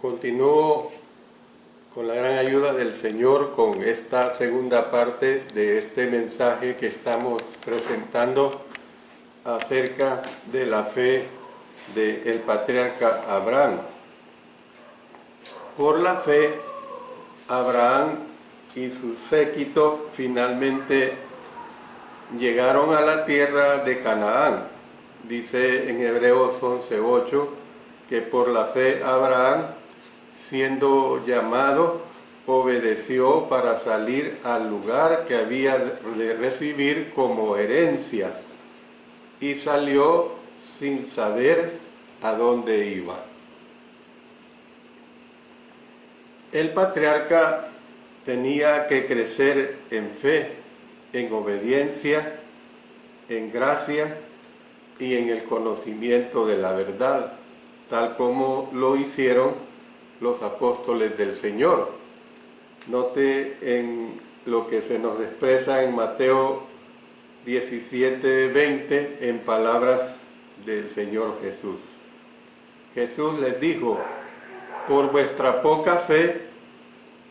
Continúo con la gran ayuda del Señor con esta segunda parte de este mensaje que estamos presentando acerca de la fe del patriarca Abraham. Por la fe, Abraham y su séquito finalmente llegaron a la tierra de Canaán. Dice en Hebreos 11:8 que por la fe Abraham, siendo llamado, obedeció para salir al lugar que había de recibir como herencia, y salió sin saber a dónde iba. El patriarca tenía que crecer en fe, en obediencia, en gracia y en el conocimiento de la verdad, tal como lo hicieron los apóstoles del Señor. Note en lo que se nos expresa en Mateo 17:20 en palabras del Señor Jesús. Jesús les dijo: por vuestra poca fe,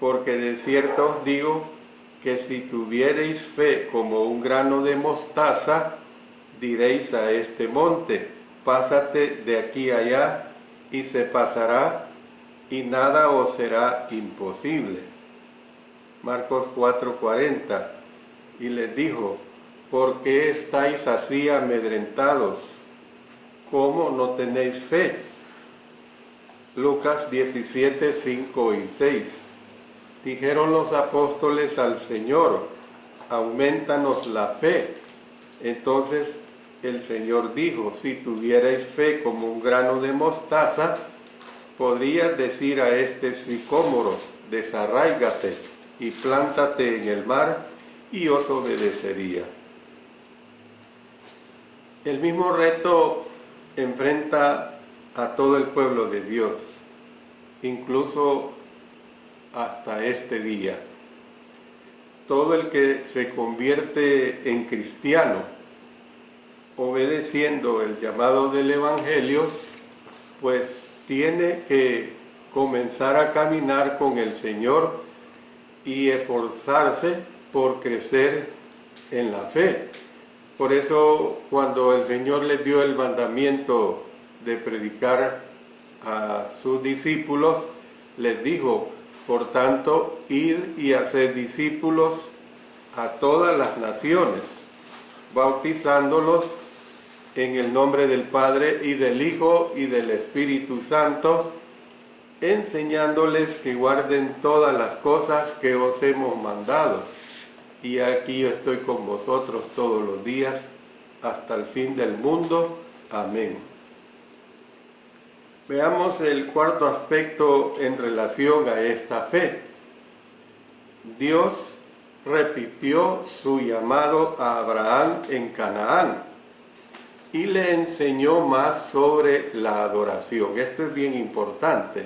porque de cierto os digo que si tuviereis fe como un grano de mostaza, diréis a este monte: pásate de aquí allá, y se pasará, y nada os será imposible. Marcos 4:40. Y les dijo: ¿por qué estáis así amedrentados? ¿Cómo no tenéis fe? Lucas 17:5 y 6. Dijeron los apóstoles al Señor: aumentanos la fe. Entonces el Señor dijo: si tuvierais fe como un grano de mostaza, podrías decir a este sicómoro: desarráigate y plántate en el mar, y os obedecería. El mismo reto enfrenta a todo el pueblo de Dios, incluso hasta este día. Todo el que se convierte en cristiano, obedeciendo el llamado del Evangelio, pues tiene que comenzar a caminar con el Señor y esforzarse por crecer en la fe. Por eso, cuando el Señor les dio el mandamiento de predicar a sus discípulos, les dijo: por tanto, id y haced discípulos a todas las naciones, bautizándolos en el nombre del Padre y del Hijo y del Espíritu Santo, enseñándoles que guarden todas las cosas que os hemos mandado. Y aquí yo estoy con vosotros todos los días hasta el fin del mundo. Amén. Veamos el cuarto aspecto en relación a esta fe. Dios repitió su llamado a Abraham en Canaán y le enseñó más sobre la adoración. Esto es bien importante,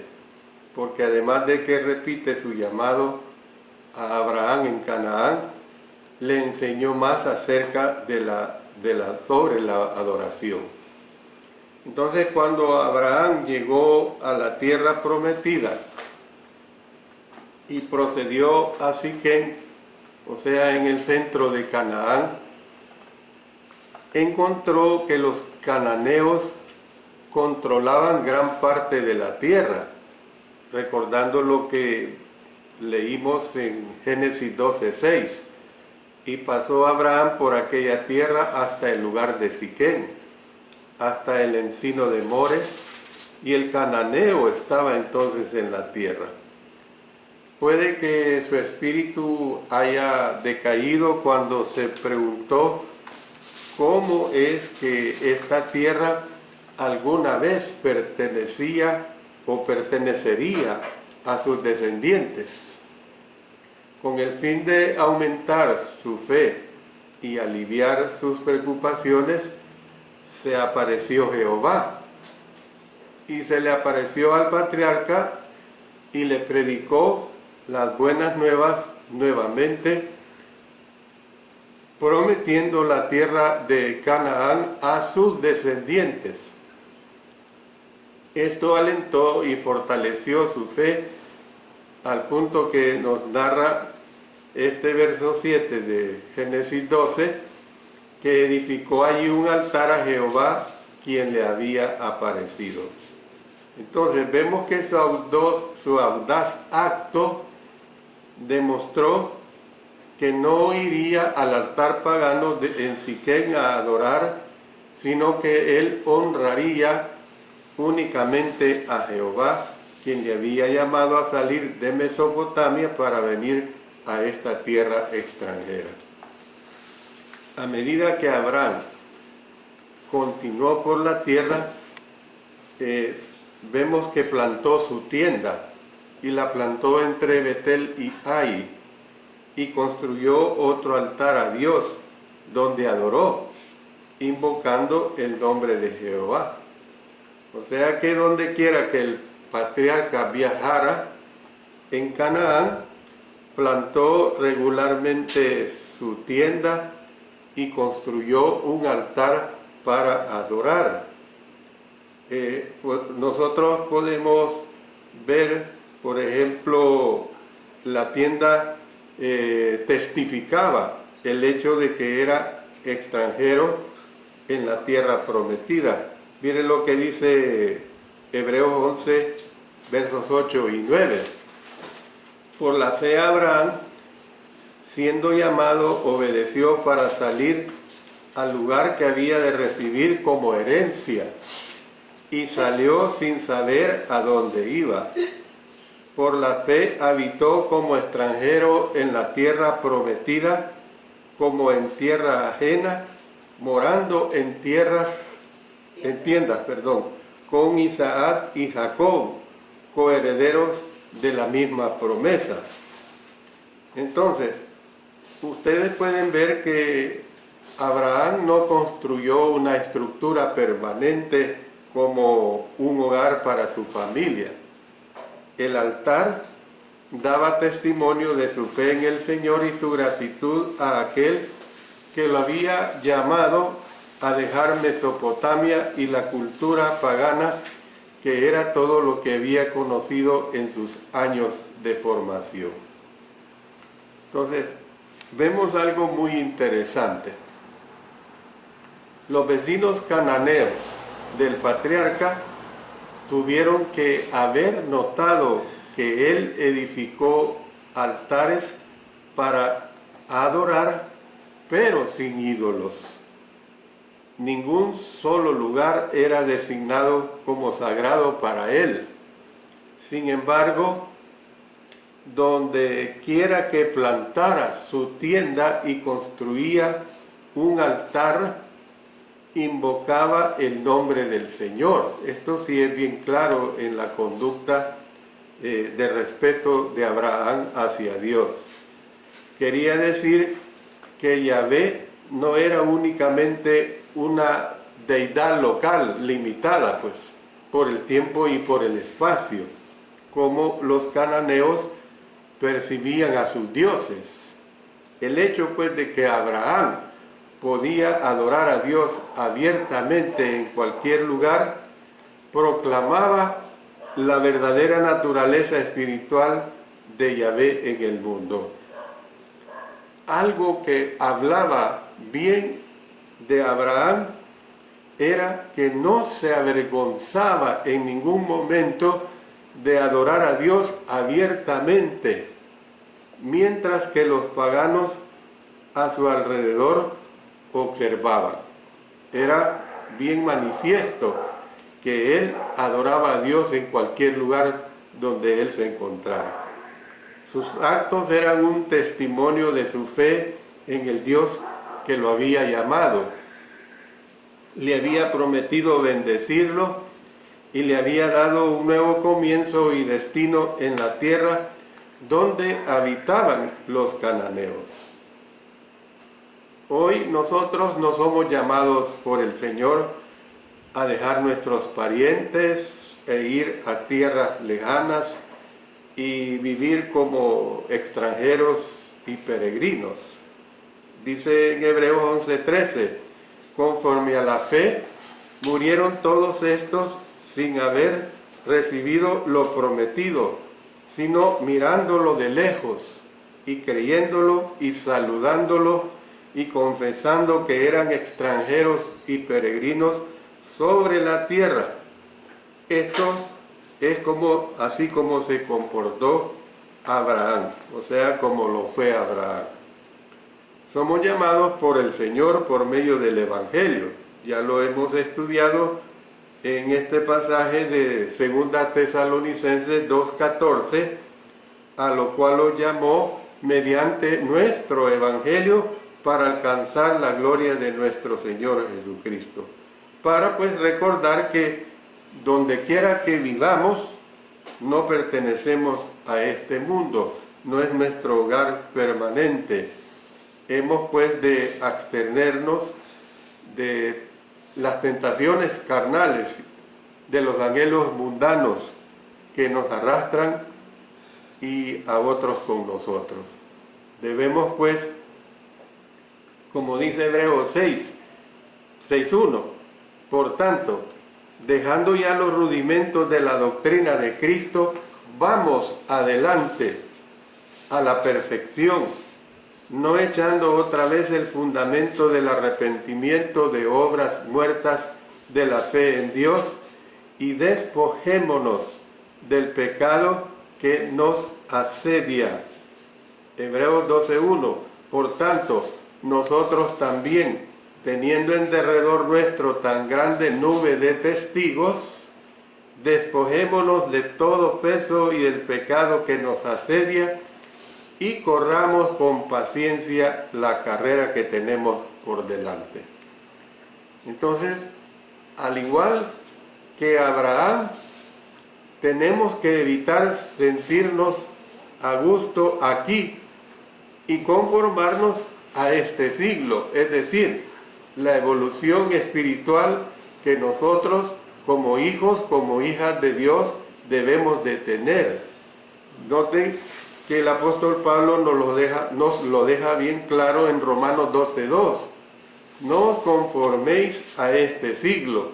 porque además de que repite su llamado a Abraham en Canaán, le enseñó más acerca sobre la adoración. Entonces, cuando Abraham llegó a la tierra prometida y procedió a Siquem, o sea, en el centro de Canaán, encontró que los cananeos controlaban gran parte de la tierra, recordando lo que leímos en Génesis 12:6. Y pasó Abraham por aquella tierra hasta el lugar de Siquem, hasta el encino de More, y el cananeo estaba entonces en la tierra. Puede que su espíritu haya decaído cuando se preguntó cómo es que esta tierra alguna vez pertenecía o pertenecería a sus descendientes. Con el fin de aumentar su fe y aliviar sus preocupaciones, se apareció Jehová, y se le apareció al patriarca y le predicó las buenas nuevas nuevamente, prometiendo la tierra de Canaán a sus descendientes. Esto alentó y fortaleció su fe al punto que nos narra este verso 7 de Génesis 12, que edificó allí un altar a Jehová, quien le había aparecido. Entonces vemos que su audaz acto demostró que no iría al altar pagano en Siquén a adorar, sino que él honraría únicamente a Jehová, quien le había llamado a salir de Mesopotamia para venir a esta tierra extranjera. A medida que Abraham continuó por la tierra, vemos que plantó su tienda y la plantó entre Betel y Ai y construyó otro altar a Dios donde adoró, invocando el nombre de Jehová. O sea que donde quiera que el patriarca viajara en Canaán, plantó regularmente su tienda y construyó un altar para adorar. Nosotros podemos ver, por ejemplo, la tienda testificaba el hecho de que era extranjero en la tierra prometida. Miren lo que dice Hebreos 11, versos 8 y 9. Por la fe Abraham, siendo llamado, obedeció para salir al lugar que había de recibir como herencia, y salió sin saber a dónde iba. Por la fe habitó como extranjero en la tierra prometida, como en tierra ajena, morando en tiendas, con Isaac y Jacob, coherederos de la misma promesa. Entonces, ustedes pueden ver que Abraham no construyó una estructura permanente como un hogar para su familia. El altar daba testimonio de su fe en el Señor y su gratitud a aquel que lo había llamado a dejar Mesopotamia y la cultura pagana, que era todo lo que había conocido en sus años de formación. Entonces, vemos algo muy interesante. Los vecinos cananeos del patriarca tuvieron que haber notado que él edificó altares para adorar, pero sin ídolos. Ningún solo lugar era designado como sagrado para él. Sin embargo, donde quiera que plantara su tienda y construía un altar, invocaba el nombre del Señor. Esto sí es bien claro en la conducta de respeto de Abraham hacia Dios. Quería decir que Yahvé no era únicamente una deidad local limitada, pues, por el tiempo y por el espacio, como los cananeos percibían a sus dioses. El hecho, pues, de que Abraham podía adorar a Dios abiertamente en cualquier lugar, proclamaba la verdadera naturaleza espiritual de Yahvé en el mundo. Algo que hablaba bien de Abraham era que no se avergonzaba en ningún momento de adorar a Dios abiertamente, mientras que los paganos a su alrededor observaban. Era bien manifiesto que él adoraba a Dios en cualquier lugar donde él se encontrara. Sus actos eran un testimonio de su fe en el Dios que lo había llamado. Le había prometido bendecirlo y le había dado un nuevo comienzo y destino en la tierra donde habitaban los cananeos. Hoy nosotros no somos llamados por el Señor a dejar nuestros parientes e ir a tierras lejanas y vivir como extranjeros y peregrinos. Dice en Hebreos 11:13, conforme a la fe, murieron todos estos sin haber recibido lo prometido, sino mirándolo de lejos y creyéndolo y saludándolo y confesando que eran extranjeros y peregrinos sobre la tierra. Esto es así como se comportó Abraham, o sea, como lo fue Abraham. Somos llamados por el Señor por medio del Evangelio. Ya lo hemos estudiado en este pasaje de 2 Tesalonicenses 2:14, a lo cual lo llamó mediante nuestro Evangelio para alcanzar la gloria de nuestro Señor Jesucristo. Para pues recordar que donde quiera que vivamos, no pertenecemos a este mundo, no es nuestro hogar permanente. Hemos pues de abstenernos de las tentaciones carnales, de los anhelos mundanos que nos arrastran y a otros con nosotros. Debemos pues, como dice Hebreos 6:1, por tanto, dejando ya los rudimentos de la doctrina de Cristo, vamos adelante a la perfección, no echando otra vez el fundamento del arrepentimiento de obras muertas de la fe en Dios, y despojémonos del pecado que nos asedia. Hebreos 12:1. Por tanto, nosotros también, teniendo en derredor nuestro tan grande nube de testigos, despojémonos de todo peso y del pecado que nos asedia, y corramos con paciencia la carrera que tenemos por delante. Entonces, al igual que Abraham, tenemos que evitar sentirnos a gusto aquí y conformarnos a este siglo, es decir, la evolución espiritual que nosotros como hijos, como hijas de Dios debemos de tener. Noten que el apóstol Pablo nos lo deja bien claro en Romanos 12:2. No os conforméis a este siglo,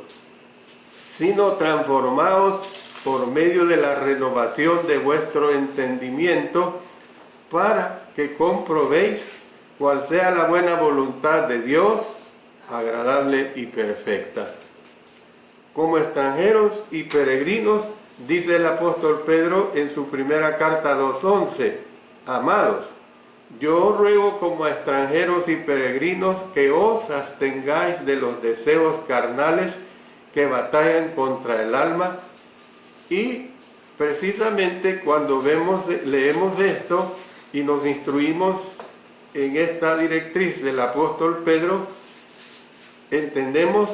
sino transformaos por medio de la renovación de vuestro entendimiento, para que comprobéis cuál sea la buena voluntad de Dios, agradable y perfecta. Como extranjeros y peregrinos, dice el apóstol Pedro en su primera carta 2:11, amados, yo os ruego como a extranjeros y peregrinos que os abstengáis de los deseos carnales que batallan contra el alma. Y precisamente cuando leemos esto y nos instruimos en esta directriz del apóstol Pedro, entendemos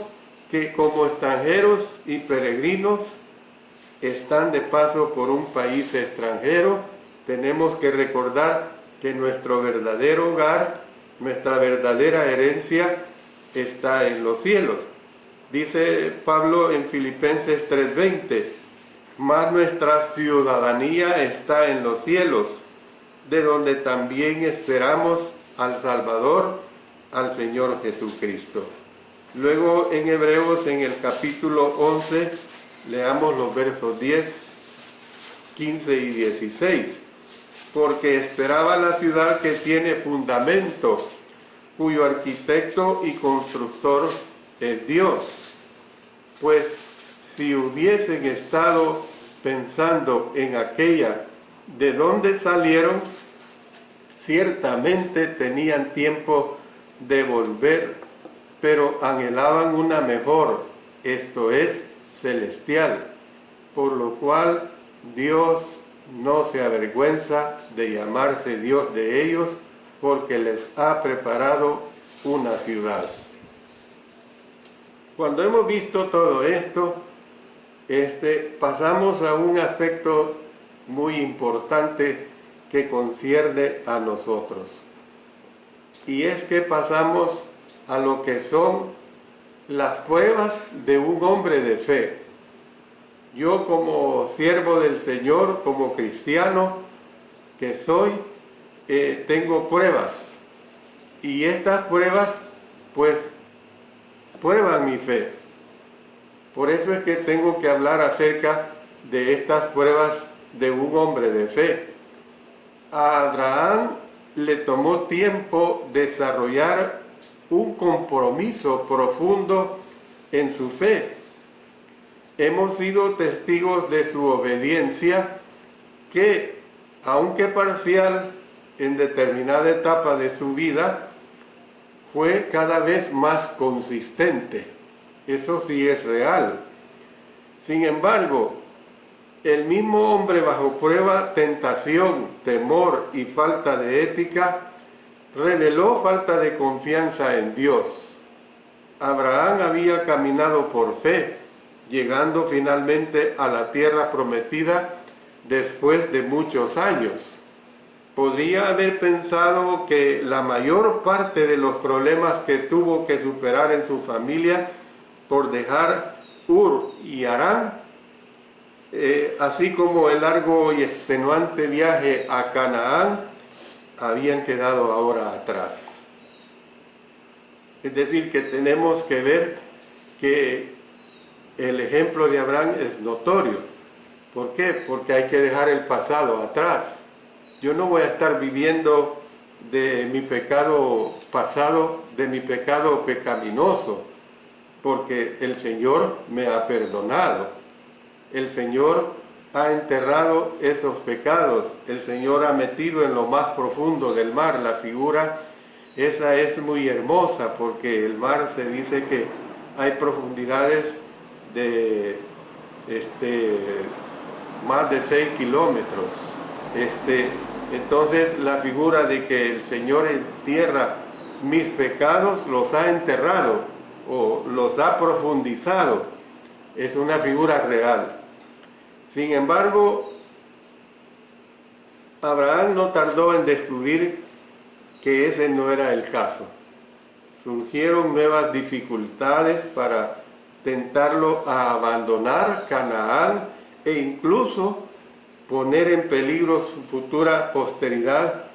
que como extranjeros y peregrinos están de paso por un país extranjero, tenemos que recordar que nuestro verdadero hogar, nuestra verdadera herencia está en los cielos. Dice Pablo en Filipenses 3:20, mas nuestra ciudadanía está en los cielos, de donde también esperamos al Salvador, al Señor Jesucristo. Luego en Hebreos, en el capítulo 11, leamos los versos 10, 15 y 16. Porque esperaba la ciudad que tiene fundamento, cuyo arquitecto y constructor es Dios. Pues si hubiesen estado pensando en aquella de donde salieron, ciertamente tenían tiempo de volver, pero anhelaban una mejor, esto es, celestial, por lo cual Dios no se avergüenza de llamarse Dios de ellos, porque les ha preparado una ciudad. Cuando hemos visto todo esto, pasamos a un aspecto muy importante que concierne a nosotros. Y es que pasamos a lo que son las pruebas de un hombre de fe. Yo como siervo del Señor, como cristiano que soy, tengo pruebas. Y estas pruebas, pues, prueban mi fe. Por eso es que tengo que hablar acerca de estas pruebas de un hombre de fe. A Abraham le tomó tiempo desarrollar un compromiso profundo en su fe. Hemos sido testigos de su obediencia que, aunque parcial en determinada etapa de su vida, fue cada vez más consistente. Eso sí es real. Sin embargo, el mismo hombre bajo prueba, tentación, temor y falta de ética, reveló falta de confianza en Dios. Abraham había caminado por fe, llegando finalmente a la tierra prometida después de muchos años. Podría haber pensado que la mayor parte de los problemas que tuvo que superar en su familia por dejar Ur y Harán, así como el largo y extenuante viaje a Canaán, habían quedado ahora atrás. Es decir, que tenemos que ver que el ejemplo de Abraham es notorio. ¿Por qué? Porque hay que dejar el pasado atrás. Yo no voy a estar viviendo de mi pecado pasado, de mi pecado pecaminoso, porque el Señor me ha perdonado. El Señor ha enterrado esos pecados. El Señor ha metido en lo más profundo del mar. La figura esa es muy hermosa, porque el mar se dice que hay profundidades de más de 6 kilómetros. Entonces la figura de que el Señor entierra mis pecados, los ha enterrado o los ha profundizado, es una figura real. Sin embargo, Abraham no tardó en descubrir que ese no era el caso. Surgieron nuevas dificultades para tentarlo a abandonar Canaán e incluso poner en peligro su futura posteridad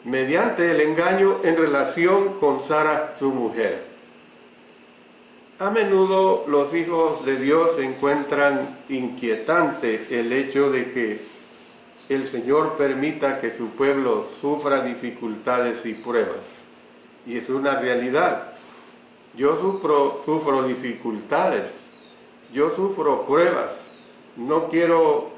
mediante el engaño en relación con Sara, su mujer. A menudo los hijos de Dios encuentran inquietante el hecho de que el Señor permita que su pueblo sufra dificultades y pruebas. Y es una realidad. Yo sufro dificultades, yo sufro pruebas. No quiero,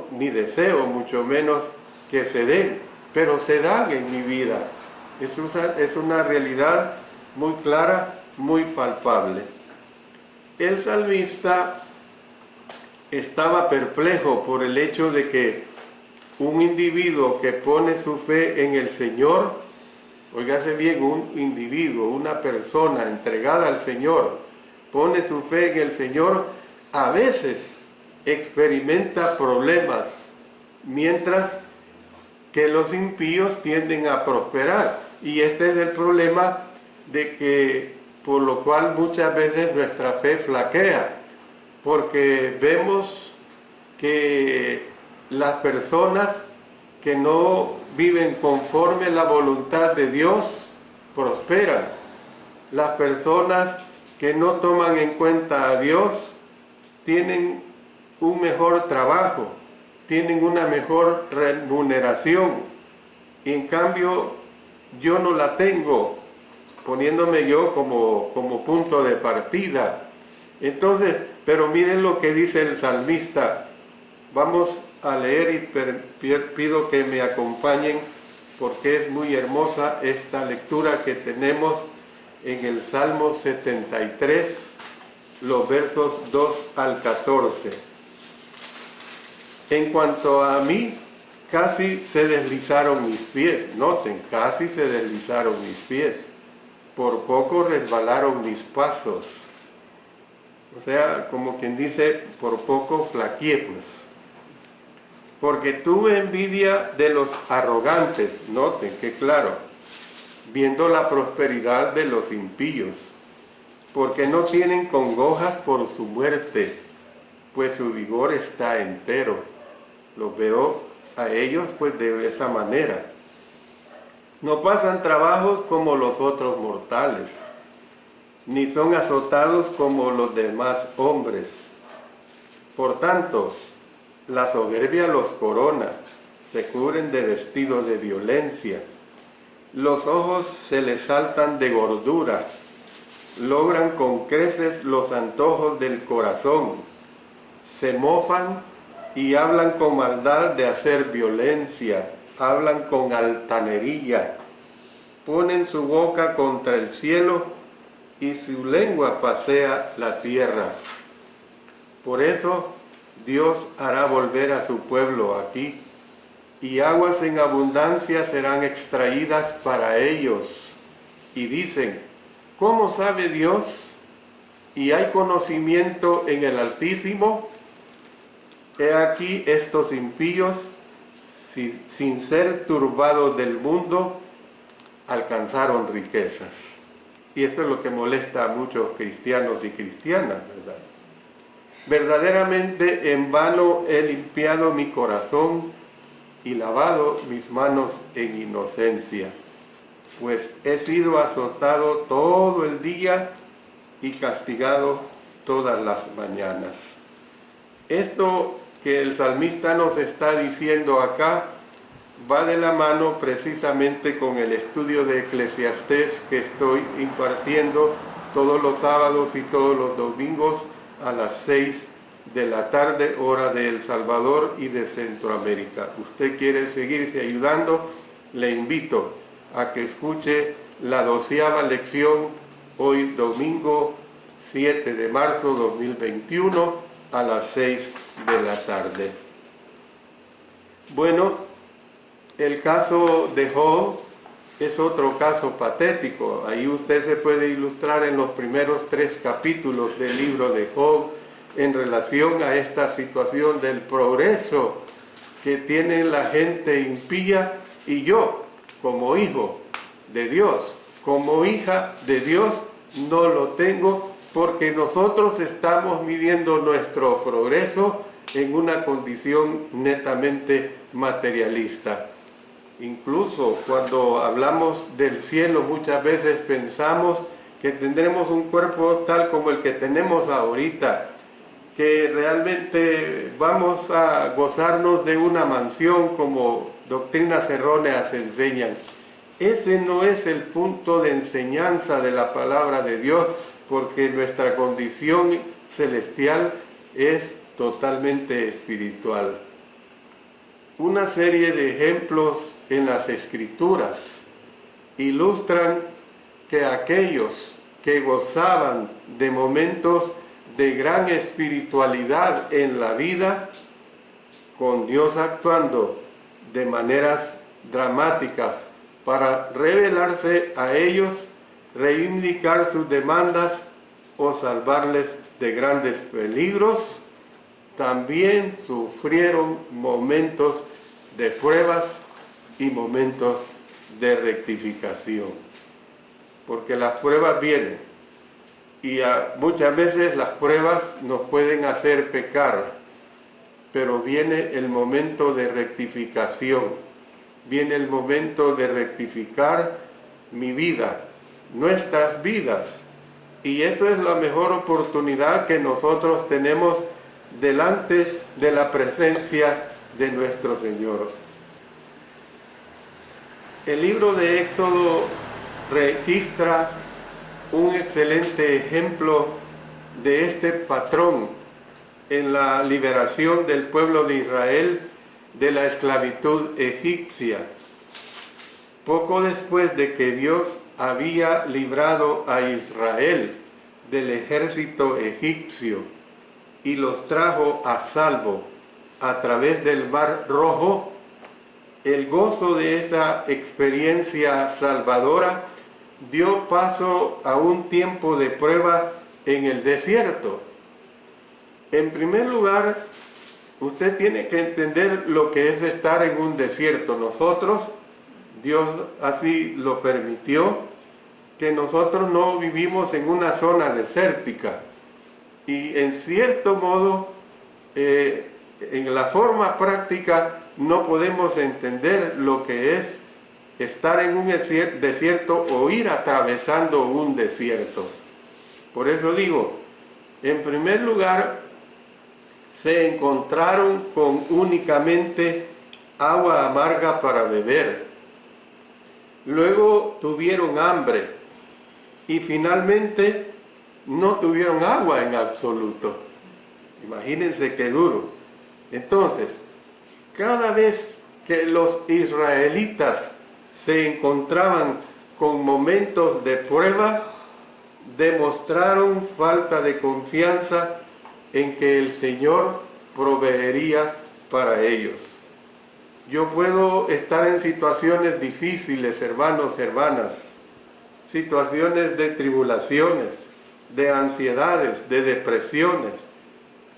ni deseo mucho menos que se den, pero se dan en mi vida. Es una realidad muy clara, muy palpable. El salmista estaba perplejo por el hecho de que un individuo que pone su fe en el Señor, óigase bien, un individuo, una persona entregada al Señor, pone su fe en el Señor, a veces experimenta problemas, mientras que los impíos tienden a prosperar. Y este es el problema de que, por lo cual muchas veces nuestra fe flaquea, porque vemos que las personas que no viven conforme a la voluntad de Dios prosperan. Las personas que no toman en cuenta a Dios tienen un mejor trabajo, tienen una mejor remuneración, y en cambio yo no la tengo, poniéndome yo como punto de partida. Entonces, pero miren lo que dice el salmista. Vamos a leer y pido que me acompañen, porque es muy hermosa esta lectura que tenemos en el Salmo 73, los versos 2 al 14. En cuanto a mí, casi se deslizaron mis pies. Noten, casi se deslizaron mis pies. Por poco resbalaron mis pasos. O sea, como quien dice, por poco flaqueé, pues. Porque tuve envidia de los arrogantes. Noten que claro, viendo la prosperidad de los impíos, porque no tienen congojas por su muerte, pues su vigor está entero. Los veo a ellos pues de esa manera. No pasan trabajos como los otros mortales, ni son azotados como los demás hombres. Por tanto, la soberbia los corona, se cubren de vestidos de violencia. Los ojos se les saltan de gordura, logran con creces los antojos del corazón, se mofan y hablan con maldad de hacer violencia, hablan con altanería, ponen su boca contra el cielo y su lengua pasea la tierra. Por eso Dios hará volver a su pueblo aquí, y aguas en abundancia serán extraídas para ellos. Y dicen, ¿cómo sabe Dios? ¿Y hay conocimiento en el Altísimo? He aquí estos impíos, sin ser turbados del mundo, alcanzaron riquezas. Y esto es lo que molesta a muchos cristianos y cristianas, ¿verdad? Verdaderamente en vano he limpiado mi corazón y lavado mis manos en inocencia, pues he sido azotado todo el día y castigado todas las mañanas. Esto que el salmista nos está diciendo acá va de la mano precisamente con el estudio de Eclesiastés que estoy impartiendo todos los sábados y todos los domingos a las 6 de la tarde, hora de El Salvador y de Centroamérica. Usted quiere seguirse ayudando, le invito a que escuche la 12ª lección hoy domingo 7 de marzo 2021 a las 6 de la tarde. Bueno, el caso de Job es otro caso patético. Ahí usted se puede ilustrar en los primeros 3 capítulos del libro de Job en relación a esta situación del progreso que tiene la gente impía, y yo, como hijo de Dios, como hija de Dios, no lo tengo, porque nosotros estamos midiendo nuestro progreso en una condición netamente materialista. Incluso cuando hablamos del cielo, muchas veces pensamos que tendremos un cuerpo tal como el que tenemos ahorita, que realmente vamos a gozarnos de una mansión como doctrinas erróneas enseñan. Ese no es el punto de enseñanza de la palabra de Dios, porque nuestra condición celestial es totalmente espiritual. Una serie de ejemplos en las Escrituras ilustran que aquellos que gozaban de momentos de gran espiritualidad en la vida, con Dios actuando de maneras dramáticas para revelarse a ellos, reivindicar sus demandas o salvarles de grandes peligros, también sufrieron momentos de pruebas y momentos de rectificación. Porque las pruebas vienen. Y muchas veces las pruebas nos pueden hacer pecar, pero viene el momento de rectificación, viene el momento de rectificar mi vida, nuestras vidas, y eso es la mejor oportunidad que nosotros tenemos delante de la presencia de nuestro Señor. El libro de Éxodo registra un excelente ejemplo de este patrón en la liberación del pueblo de Israel de la esclavitud egipcia. Poco después de que Dios había librado a Israel del ejército egipcio y los trajo a salvo a través del Mar Rojo, el gozo de esa experiencia salvadora dio paso a un tiempo de prueba en el desierto. En primer lugar, usted tiene que entender lo que es estar en un desierto. Nosotros, Dios así lo permitió, que nosotros no vivimos en una zona desértica. Y en cierto modo, en la forma práctica, no podemos entender lo que es estar en un desierto o ir atravesando un desierto. Por eso digo, en primer lugar, se encontraron con únicamente agua amarga para beber. Luego tuvieron hambre y finalmente no tuvieron agua en absoluto. Imagínense qué duro. Entonces, cada vez que los israelitas se encontraban con momentos de prueba, demostraron falta de confianza en que el Señor proveería para ellos. Yo puedo estar en situaciones difíciles, hermanos, hermanas, situaciones de tribulaciones, de ansiedades, de depresiones.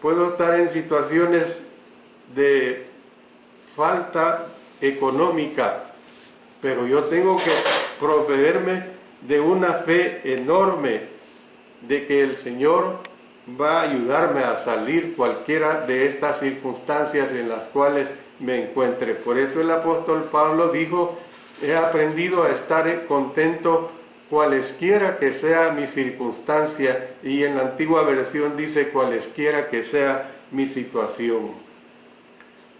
Puedo estar en situaciones de falta económica, pero yo tengo que proveerme de una fe enorme de que el Señor va a ayudarme a salir cualquiera de estas circunstancias en las cuales me encuentre. Por eso el apóstol Pablo dijo, he aprendido a estar contento cualesquiera que sea mi circunstancia, y en la antigua versión dice cualesquiera que sea mi situación.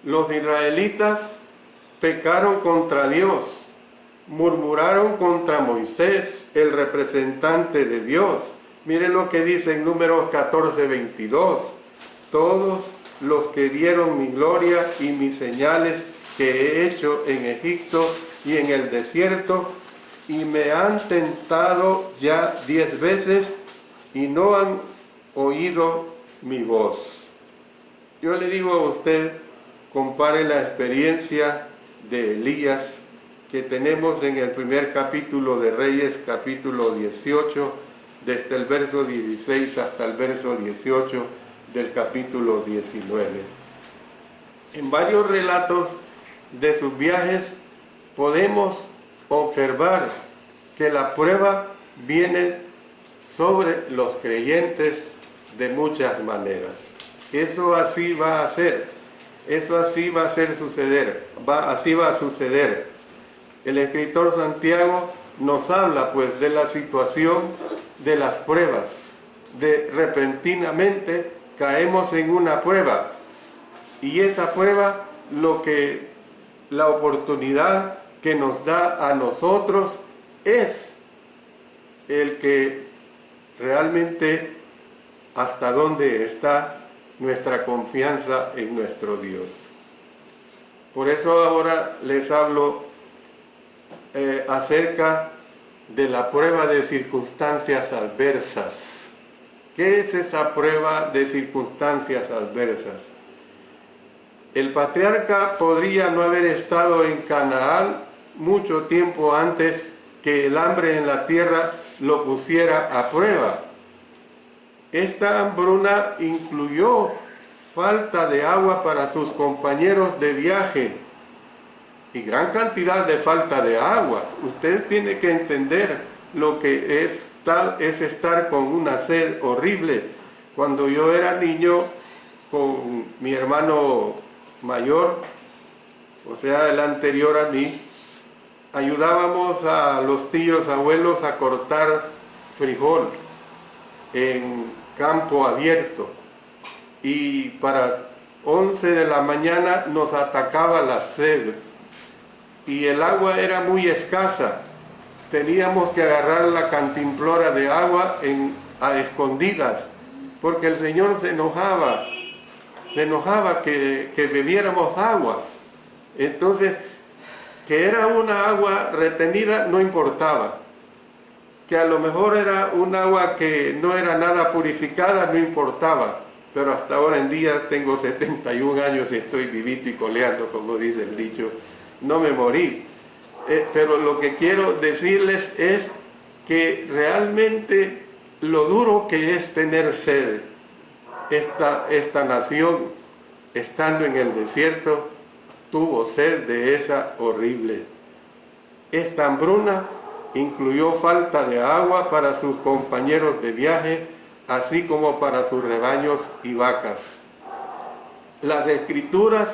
Los israelitas pecaron contra Dios, murmuraron contra Moisés, el representante de Dios. Miren lo que dice en Números 14:22. Todos los que vieron mi gloria y mis señales que he hecho en Egipto y en el desierto, y me han tentado ya 10 veces y no han oído mi voz. Yo le digo a usted, compare la experiencia de Elías que tenemos en el primer capítulo de Reyes, capítulo 18, desde el verso 16 hasta el verso 18 del capítulo 19. En varios relatos de sus viajes podemos observar que la prueba viene sobre los creyentes de muchas maneras. Eso así va a ser, eso así va a ser suceder, así va a suceder. El escritor Santiago nos habla pues de la situación de las pruebas, de repentinamente caemos en una prueba, y esa prueba la oportunidad que nos da a nosotros es el que realmente hasta dónde está nuestra confianza en nuestro Dios. Por eso ahora les hablo acerca de la prueba de circunstancias adversas. ¿Qué es esa prueba de circunstancias adversas? El patriarca podría no haber estado en Canaán mucho tiempo antes que el hambre en la tierra lo pusiera a prueba. Esta hambruna incluyó falta de agua para sus compañeros de viaje y gran cantidad de falta de agua. Usted tiene que entender lo que es estar con una sed horrible. Cuando yo era niño, con mi hermano mayor, o sea, el anterior a mí, ayudábamos a los tíos abuelos a cortar frijol en campo abierto, y para 11 de la mañana nos atacaba la sed y el agua era muy escasa. Teníamos que agarrar la cantimplora de agua a escondidas, porque el Señor se enojaba que bebiéramos agua. Entonces, que era una agua retenida no importaba, que a lo mejor era un agua que no era nada purificada no importaba, pero hasta ahora en día tengo 71 años y estoy vivito y coleando, como dice el dicho, no me morí. Pero lo que quiero decirles es que realmente lo duro que es tener sed. Esta nación, estando en el desierto, tuvo sed de esa horrible. Esta hambruna incluyó falta de agua para sus compañeros de viaje, así como para sus rebaños y vacas. Las Escrituras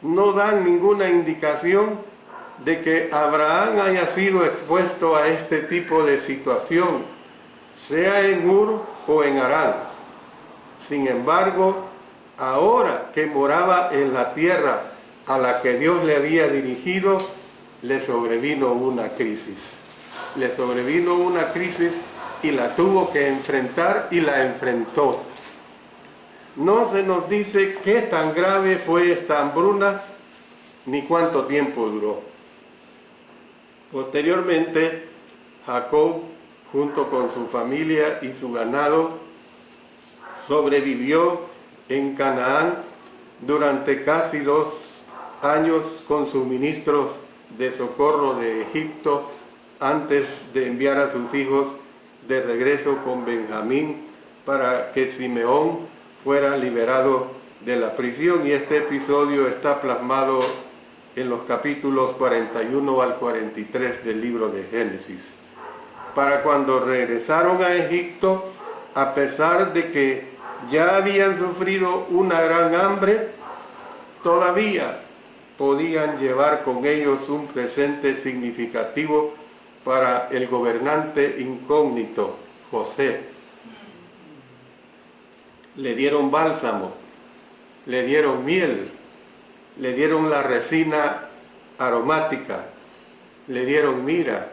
no dan ninguna indicación de que Abraham haya sido expuesto a este tipo de situación. sea en Ur o en Harán. Sin embargo, ahora que moraba en la tierra a la que Dios le había dirigido, le sobrevino una crisis. Le sobrevino una crisis y la tuvo que enfrentar y la enfrentó. No se nos dice qué tan grave fue esta hambruna ni cuánto tiempo duró. Posteriormente, Jacob, junto con su familia y su ganado, sobrevivió en Canaán durante casi 2 años con suministros de socorro de Egipto antes de enviar a sus hijos de regreso con Benjamín para que Simeón fuera liberado de la prisión, y este episodio está plasmado en los capítulos 41 al 43 del libro de Génesis. Para cuando regresaron a Egipto, a pesar de que ya habían sufrido una gran hambre, todavía podían llevar con ellos un presente significativo para el gobernante incógnito, José. Le dieron bálsamo, le dieron miel, le dieron la resina aromática, le dieron mirra,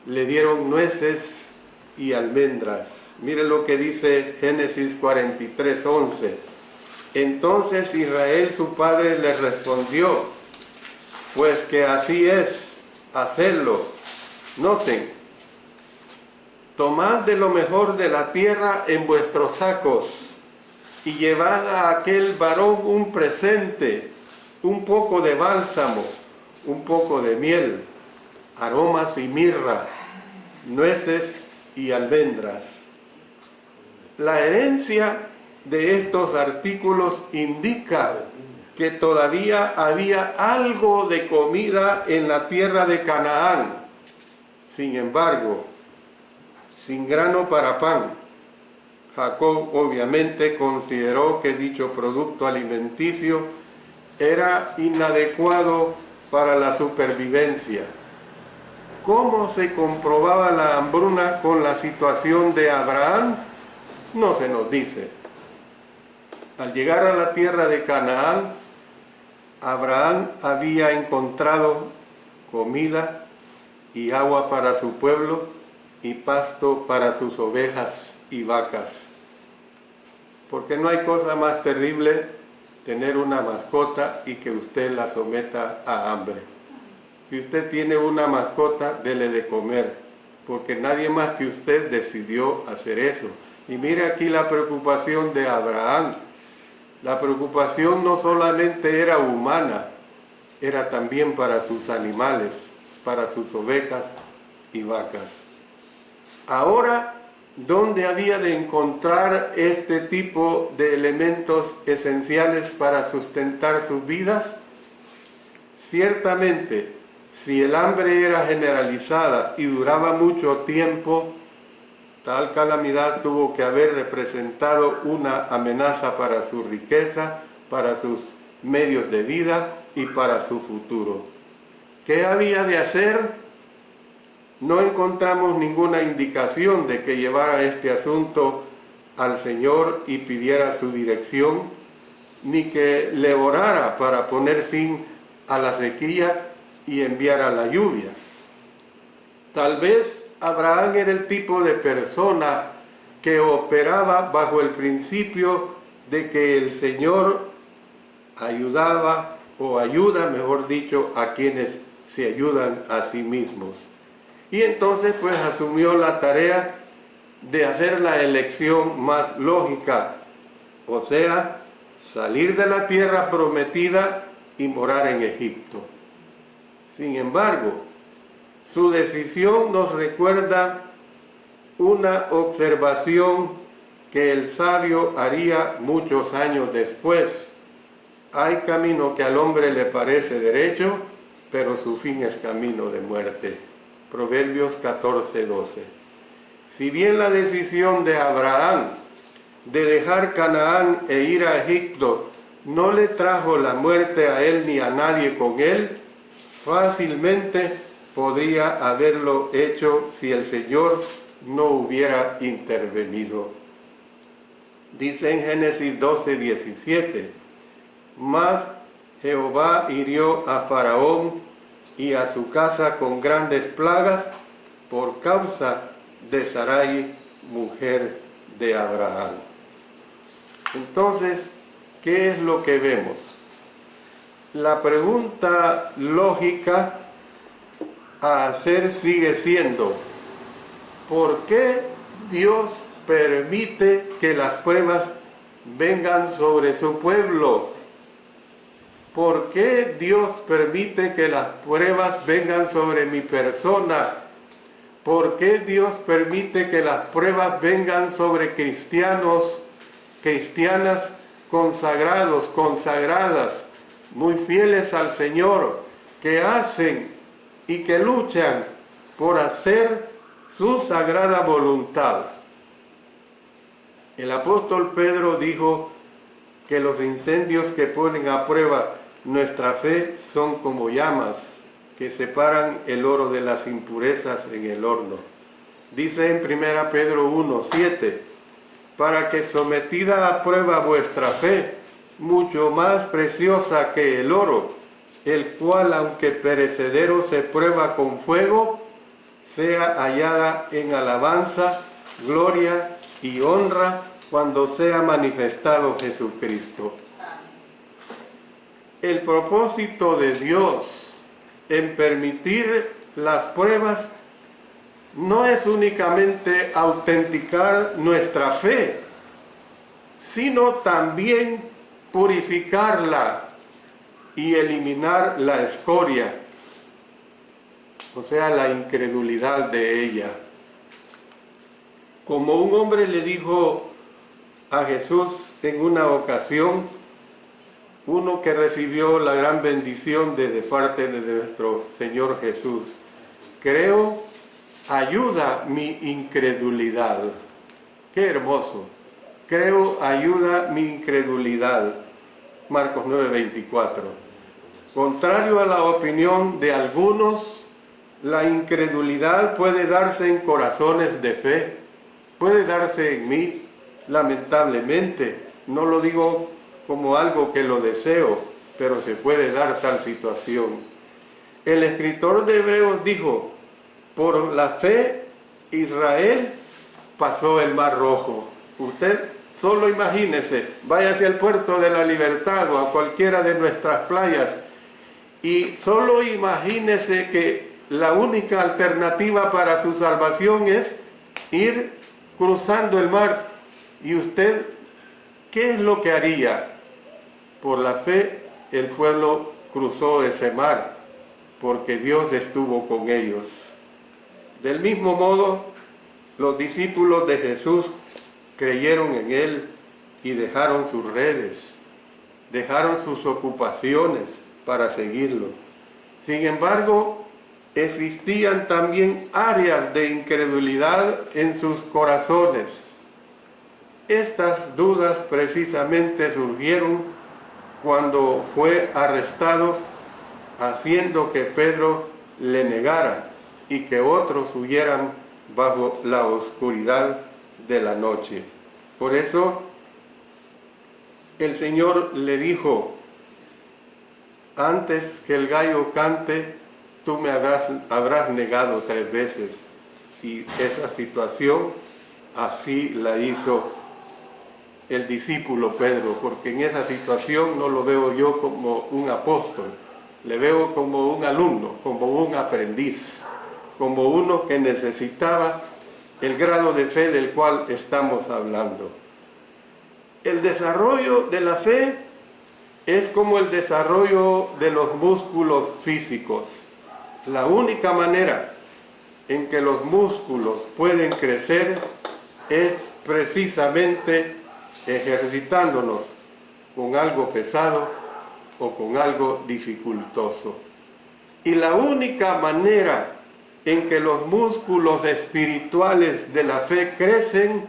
le dieron nueces y almendras. Mire lo que dice Génesis 43:11. Entonces Israel su padre le respondió: pues que así es, hacedlo. Noten: tomad de lo mejor de la tierra en vuestros sacos y llevad a aquel varón un presente, un poco de bálsamo, un poco de miel, aromas y mirra, nueces y almendras. La herencia de estos artículos indica que todavía había algo de comida en la tierra de Canaán. Sin embargo, sin grano para pan, Jacob obviamente consideró que dicho producto alimenticio era inadecuado para la supervivencia. ¿Cómo se comprobaba la hambruna con la situación de Abraham? No se nos dice. Al llegar a la tierra de Canaán, Abraham había encontrado comida y agua para su pueblo y pasto para sus ovejas y vacas. Porque no hay cosa más terrible tener una mascota y que usted la someta a hambre. Si usted tiene una mascota, dele de comer, porque nadie más que usted decidió hacer eso. Y mire aquí la preocupación de Abraham. La preocupación no solamente era humana, era también para sus animales, para sus ovejas y vacas. Ahora, ¿dónde había de encontrar este tipo de elementos esenciales para sustentar sus vidas? Ciertamente, si el hambre era generalizada y duraba mucho tiempo, tal calamidad tuvo que haber representado una amenaza para su riqueza, para sus medios de vida y para su futuro. ¿Qué había de hacer? No encontramos ninguna indicación de que llevara este asunto al Señor y pidiera su dirección, ni que le orara para poner fin a la sequía y enviara la lluvia. Tal vez Abraham era el tipo de persona que operaba bajo el principio de que el Señor ayudaba, o ayuda, mejor dicho, a quienes se ayudan a sí mismos. Y entonces pues asumió la tarea de hacer la elección más lógica, o sea, salir de la tierra prometida y morar en Egipto. Sin embargo, su decisión nos recuerda una observación que el sabio haría muchos años después. Hay camino que al hombre le parece derecho, pero su fin es camino de muerte. Proverbios 14:12. Si bien la decisión de Abraham de dejar Canaán e ir a Egipto no le trajo la muerte a él ni a nadie con él, fácilmente podría haberlo hecho si el Señor no hubiera intervenido. Dice en Génesis 12:17, mas Jehová hirió a Faraón y a su casa con grandes plagas por causa de Sarai, mujer de Abraham. Entonces, ¿qué es lo que vemos? La pregunta lógica a hacer sigue siendo, ¿por qué Dios permite que las pruebas vengan sobre su pueblo? ¿Por qué Dios permite que las pruebas vengan sobre mi persona? ¿Por qué Dios permite que las pruebas vengan sobre cristianos, cristianas consagrados, consagradas, muy fieles al Señor, que hacen y que luchan por hacer su sagrada voluntad? El apóstol Pedro dijo que los incendios que ponen a prueba nuestra fe son como llamas que separan el oro de las impurezas en el horno. Dice en 1 Pedro 1:7, para que sometida a prueba vuestra fe, mucho más preciosa que el oro, el cual aunque perecedero se prueba con fuego, sea hallada en alabanza, gloria y honra cuando sea manifestado Jesucristo. El propósito de Dios en permitir las pruebas no es únicamente autenticar nuestra fe, sino también purificarla y eliminar la escoria, o sea, la incredulidad de ella. Como un hombre le dijo a Jesús en una ocasión, uno que recibió la gran bendición de parte de nuestro Señor Jesús, creo, ayuda mi incredulidad. ¡Qué hermoso! Creo, ayuda mi incredulidad. Marcos 9:24. Contrario a la opinión de algunos, la incredulidad puede darse en corazones de fe, puede darse en mí, lamentablemente. No lo digo como algo que lo deseo, pero se puede dar tal situación. El escritor de Hebreos dijo, por la fe Israel pasó el Mar Rojo. Usted solo imagínese, vaya hacia el puerto de la Libertad o a cualquiera de nuestras playas y solo imagínese que la única alternativa para su salvación es ir cruzando el mar. ¿Y usted qué es lo que haría? Por la fe el pueblo cruzó ese mar, porque Dios estuvo con ellos. Del mismo modo, los discípulos de Jesús creyeron en Él y dejaron sus redes, dejaron sus ocupaciones para seguirlo. Sin embargo, existían también áreas de incredulidad en sus corazones. Estas dudas precisamente surgieron cuando fue arrestado, haciendo que Pedro le negara y que otros huyeran bajo la oscuridad de la noche. Por eso el Señor le dijo, antes que el gallo cante, tú me habrás negado 3 veces. Y esa situación así la hizo el discípulo Pedro, porque en esa situación no lo veo yo como un apóstol, le veo como un alumno, como un aprendiz, como uno que necesitaba el grado de fe del cual estamos hablando. El desarrollo de la fe es como el desarrollo de los músculos físicos. La única manera en que los músculos pueden crecer es precisamente ejercitándonos con algo pesado o con algo dificultoso. Y la única manera en que los músculos espirituales de la fe crecen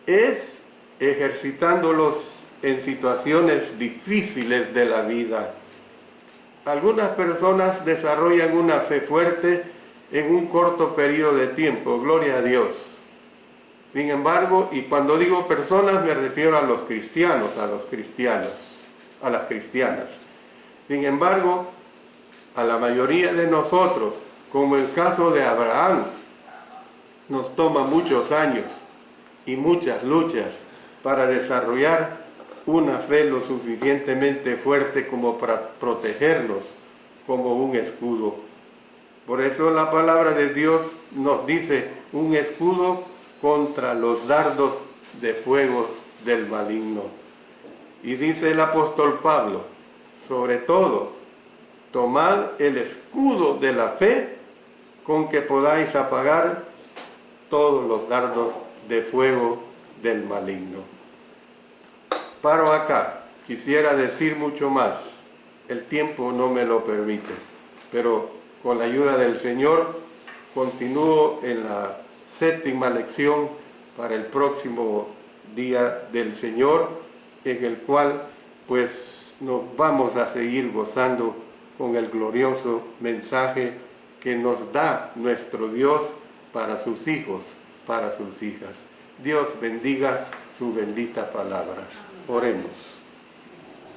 es ejercitándolos en situaciones difíciles de la vida. Algunas personas desarrollan una fe fuerte en un corto periodo de tiempo, gloria a Dios. Sin embargo, y cuando digo personas me refiero a los cristianos, a las cristianas. Sin embargo, a la mayoría de nosotros, como el caso de Abraham, nos toma muchos años y muchas luchas para desarrollar una fe lo suficientemente fuerte como para protegernos como un escudo. Por eso la palabra de Dios nos dice un escudo contra los dardos de fuego del maligno. Y dice el apóstol Pablo, sobre todo, tomad el escudo de la fe con que podáis apagar todos los dardos de fuego del maligno. Paro acá, quisiera decir mucho más, el tiempo no me lo permite, pero con la ayuda del Señor continúo en la 7ª lección para el próximo día del Señor, en el cual pues nos vamos a seguir gozando con el glorioso mensaje que nos da nuestro Dios para sus hijos, para sus hijas. Dios bendiga su bendita palabra. Oremos.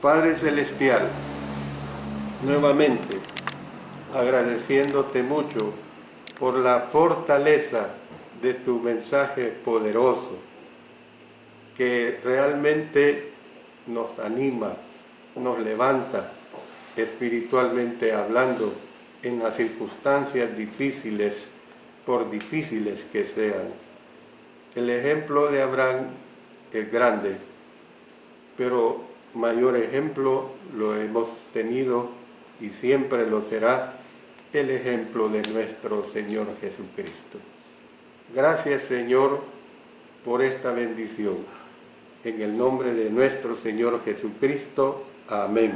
Padre Celestial, nuevamente agradeciéndote mucho por la fortaleza de tu mensaje poderoso, que realmente nos anima, nos levanta espiritualmente hablando en las circunstancias difíciles, por difíciles que sean. El ejemplo de Abraham es grande, pero mayor ejemplo lo hemos tenido y siempre lo será el ejemplo de nuestro Señor Jesucristo. Gracias, Señor, por esta bendición. En el nombre de nuestro Señor Jesucristo. Amén.